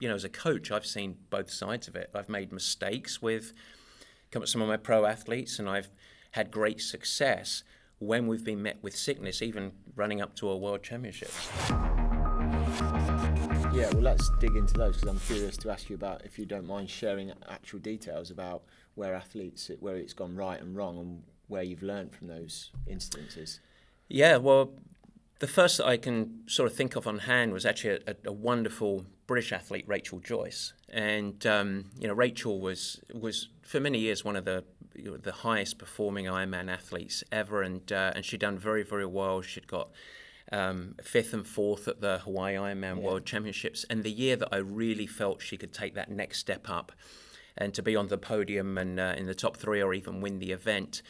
as a coach, I've seen both sides of it. I've made mistakes with some of my pro athletes, and I've had great success when we've been met with sickness, even running up to a world championships. Yeah, well, let's dig into those, because I'm curious to ask you about, if you don't mind sharing actual details about where it's gone right and wrong, and where you've learned from those incidences. Yeah, well, the first that I can sort of think of on hand was actually a wonderful British athlete, Rachel Joyce. And, Rachel was for many years one of the highest performing Ironman athletes ever. And she'd done very, very well. She'd got 5th and 4th at the Hawaii Ironman World Championships. And the year that I really felt she could take that next step up and to be on the podium and in the top 3 or even win the event.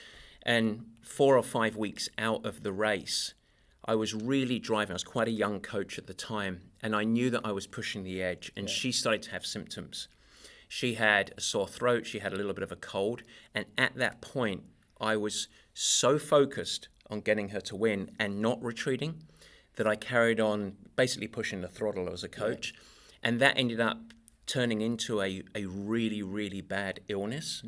And 4 or 5 weeks out of the race, I was really driving. I was quite a young coach at the time, and I knew that I was pushing the edge, and she started to have symptoms. She had a sore throat, she had a little bit of a cold, and at that point, I was so focused on getting her to win and not retreating that I carried on basically pushing the throttle as a coach, and that ended up turning into a really, really bad illness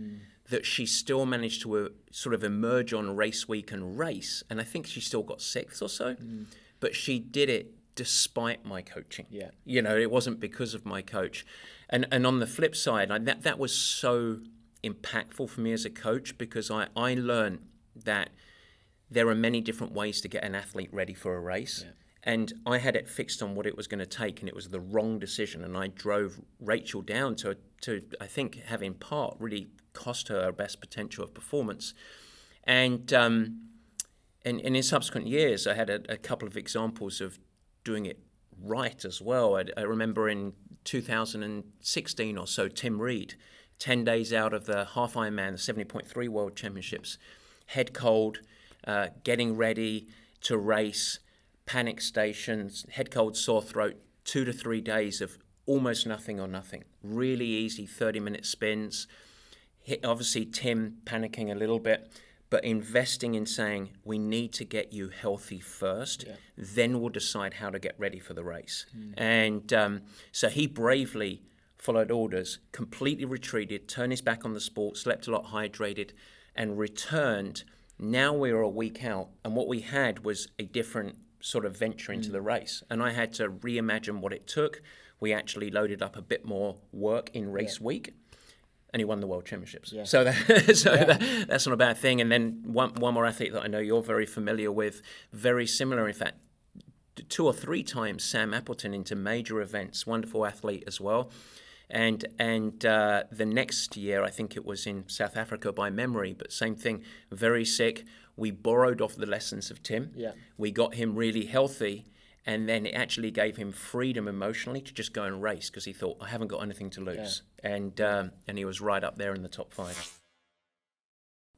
that she still managed to sort of emerge on race week and race. And I think she still got 6th or so, but she did it despite my coaching. Yeah. It wasn't because of my coach. And on the flip side, that was so impactful for me as a coach, because I learned that there are many different ways to get an athlete ready for a race. Yeah. And I had it fixed on what it was going to take, and it was the wrong decision. And I drove Rachel down to I think, have in part really cost her best potential of performance. And in subsequent years, I had a couple of examples of doing it right as well. I remember in 2016 or so, Tim Reed, 10 days out of the half Ironman, the 70.3 World Championships, head cold, getting ready to race, panic stations, head cold, sore throat, 2 to 3 days of almost nothing or nothing. Really easy 30-minute spins. Obviously, Tim panicking a little bit, but investing in saying, we need to get you healthy first, then we'll decide how to get ready for the race. And so he bravely followed orders, completely retreated, turned his back on the sport, slept a lot, hydrated, and returned. Now we were a week out, and what we had was a different sort of venture into the race. And I had to reimagine what it took. We actually loaded up a bit more work in race week, and he won the World Championships. Yeah. So that's not a bad thing. And then one more athlete that I know you're very familiar with, very similar, in fact, 2 or 3 times Sam Appleton into major events, wonderful athlete as well. And the next year, I think it was in South Africa by memory, but same thing, very sick. We borrowed off the lessons of Tim. Yeah. We got him really healthy, and then it actually gave him freedom emotionally to just go and race, because he thought, I haven't got anything to lose. Yeah. And he was right up there in the top 5.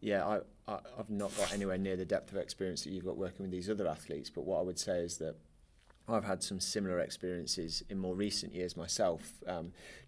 Yeah, I've not got anywhere near the depth of experience that you've got working with these other athletes, but what I would say is that I've had some similar experiences in more recent years myself,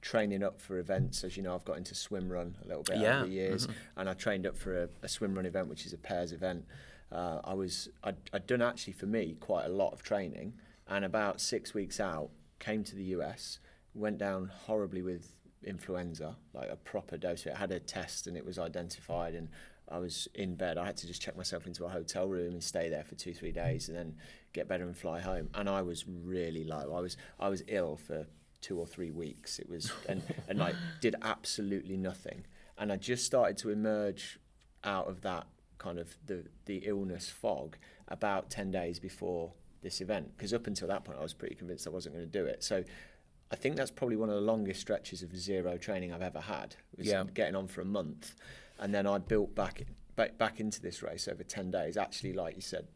training up for events. As you know, I've got into swim run a little bit over the years, and I trained up for a swim run event, which is a pairs event. I'd done, actually, for me, quite a lot of training, and about 6 weeks out, came to the US, went down horribly with influenza, like a proper dose. It had a test and it was identified, and I was in bed. I had to just check myself into a hotel room and stay there for 2-3 days, and then get better and fly home. And I was really low. I was ill for 2 or 3 weeks. It was and like did absolutely nothing. And I just started to emerge out of that kind of the illness fog about 10 days before this event, because up until that point I was pretty convinced I wasn't going to do it. So I think that's probably one of the longest stretches of zero training I've ever had. It was getting on for a month. And then I built back into this race over 10 days, actually, like you said,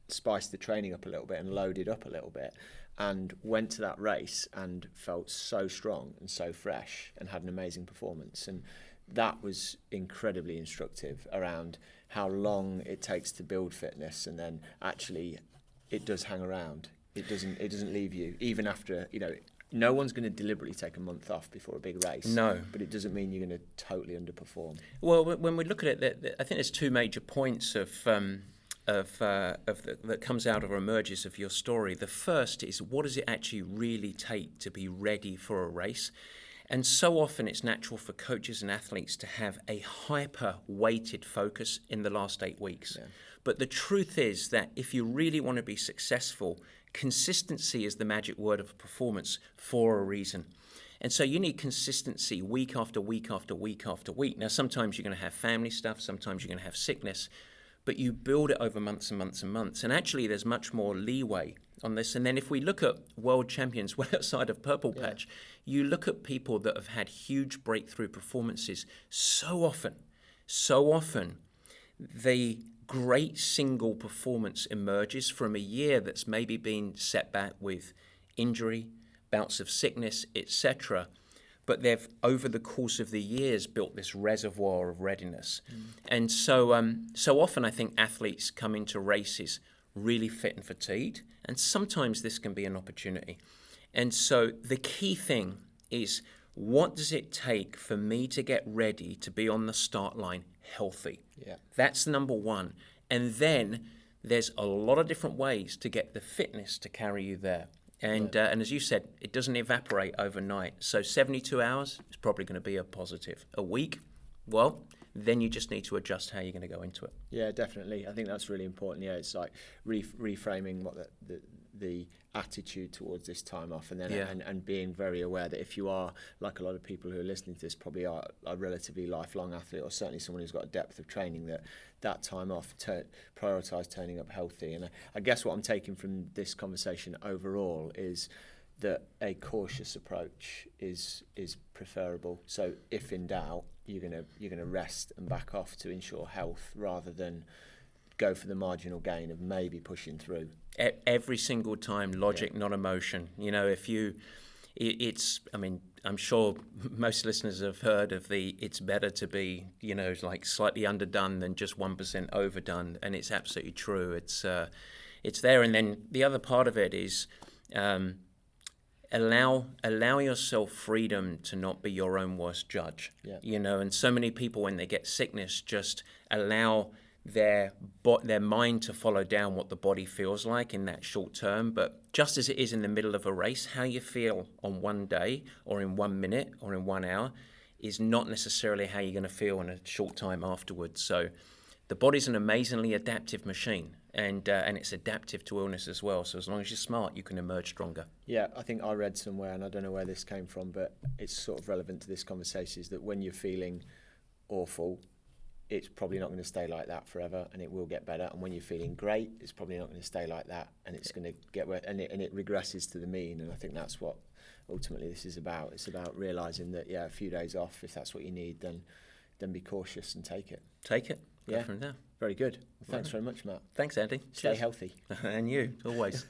spiced the training up a little bit and loaded up a little bit, and went to that race and felt so strong and so fresh and had an amazing performance. And that was incredibly instructive around how long it takes to build fitness, and then actually it does hang around. It doesn't leave you, even after, no one's going to deliberately take a month off before a big race. No. But it doesn't mean you're going to totally underperform. Well, when we look at it, I think there's 2 major points of that comes out or emerges of your story. The first is, what does it actually really take to be ready for a race? And so often it's natural for coaches and athletes to have a hyper-weighted focus in the last 8 weeks. Yeah. But the truth is that if you really want to be successful, consistency is the magic word of performance for a reason. And so you need consistency week after week after week after week. Now, sometimes you're going to have family stuff, sometimes you're going to have sickness, but you build it over months and months and months. And actually, there's much more leeway on this. And then if we look at world champions well outside of Purple Patch, you look at people that have had huge breakthrough performances. So often, the great single performance emerges from a year that's maybe been set back with injury, bouts of sickness, etc. But they've, over the course of the years, built this reservoir of readiness. And so often I think athletes come into races really fit and fatigued, and sometimes this can be an opportunity. And so the key thing is, what does it take for me to get ready to be on the start line healthy? Yeah. That's number one. And then there's a lot of different ways to get the fitness to carry you there. And as you said, it doesn't evaporate overnight. So 72 hours is probably going to be a positive. A week, well, then you just need to adjust how you're going to go into it. Yeah, definitely. I think that's really important. Yeah, it's like reframing what the attitude towards this time off, and then and being very aware that if you are, like a lot of people who are listening to this probably are a relatively lifelong athlete, or certainly someone who's got a depth of training, that time off, prioritise turning up healthy. And I guess what I'm taking from this conversation overall is that a cautious approach is preferable. So if in doubt, you're gonna rest and back off to ensure health, rather than go for the marginal gain of maybe pushing through. Every single time, logic, not emotion. You know, I'm sure most listeners have heard of it's better to be, like slightly underdone than just 1% overdone, and it's absolutely true. It's there. And then the other part of it is allow yourself freedom to not be your own worst judge. Yeah. And so many people, when they get sickness, just allow their mind to follow down what the body feels like in that short term. But just as it is in the middle of a race, how you feel on one day or in 1 minute or in 1 hour is not necessarily how you're going to feel in a short time afterwards. So the body's an amazingly adaptive machine, and it's adaptive to illness as well. So as long as you're smart, you can emerge stronger. Yeah, I think I read somewhere, and I don't know where this came from, but it's sort of relevant to this conversation, is that when you're feeling awful, it's probably not going to stay like that forever, and it will get better. And when you're feeling great, it's probably not going to stay like that, and it's going to get worse, and it regresses to the mean. And I think that's what ultimately this is about. It's about realising that, a few days off, if that's what you need, then be cautious and take it. Take it. Go from there. Very good. Well, thanks very much, Matt. Thanks, Andy. Stay healthy. And you, always.